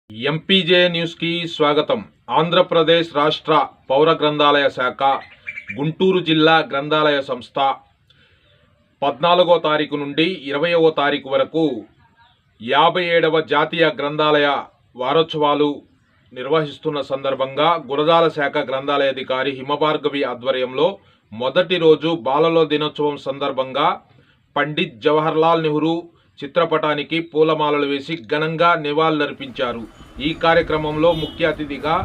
MPJ న్యూస్కి స్వాగతం. ఆంధ్రప్రదేశ్ రాష్ట్ర పౌర గ్రంథాలయ శాఖ గుంటూరు జిల్లా గ్రంథాలయ సంస్థ 14వ తారీఖు నుండి 20వ తారీఖు వరకు 57వ జాతీయ గ్రంథాలయ వారోత్సవాలు నిర్వహిస్తున్న సందర్భంగా గురజాల శాఖ గ్రంథాలయాధికారి హిమభార్గవి ఆధ్వర్యంలో మొదటి రోజు బాలల దినోత్సవం సందర్భంగా పండిత్ జవహర్లాల్ నెహ్రూ చిత్రపటానికి పూలమాలలు వేసి ఘనంగా నివాళులర్పించారు. ఈ కార్యక్రమంలో ముఖ్య అతిథిగా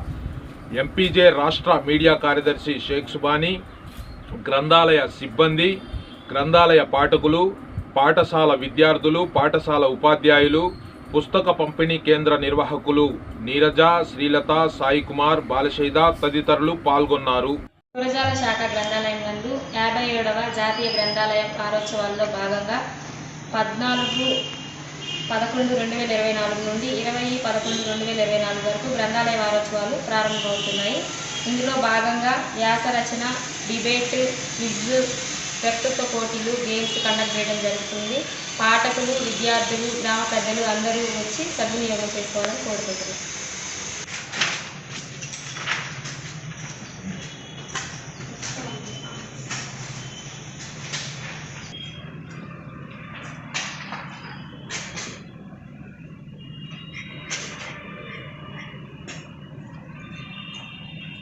ఎంపీజే రాష్ట్ర మీడియా కార్యదర్శి షేక్ సుబానీ, గ్రంథాలయ సిబ్బంది, గ్రంథాలయ పాఠకులు, పాఠశాల విద్యార్థులు, పాఠశాల ఉపాధ్యాయులు, పుస్తక పంపిణీ కేంద్ర నిర్వాహకులు నీరజ, శ్రీలత, సాయి కుమార్, బాలశైద తదితరులు పాల్గొన్నారు. గురజాల శాఖ గ్రంథాలయం నందు 57వ జాతీయ గ్రంథాలయ వారోత్సవాల్లో భాగంగా 14/11/2024 నుండి 20/11/2024 వరకు గ్రంథాలయ వారోత్సవాలు ప్రారంభమవుతున్నాయి. ఇందులో భాగంగా వ్యాస రచన, డిబేట్, క్విజ్, వ్యక్తిత్వ పోటీలు, గేమ్స్ కండక్ట్ చేయడం జరుగుతుంది. పాఠకులు, విద్యార్థులు, గ్రామ పెద్దలు అందరూ వచ్చి సద్వినియోగం చేసుకోవాలని కోరుకుంటున్నాను.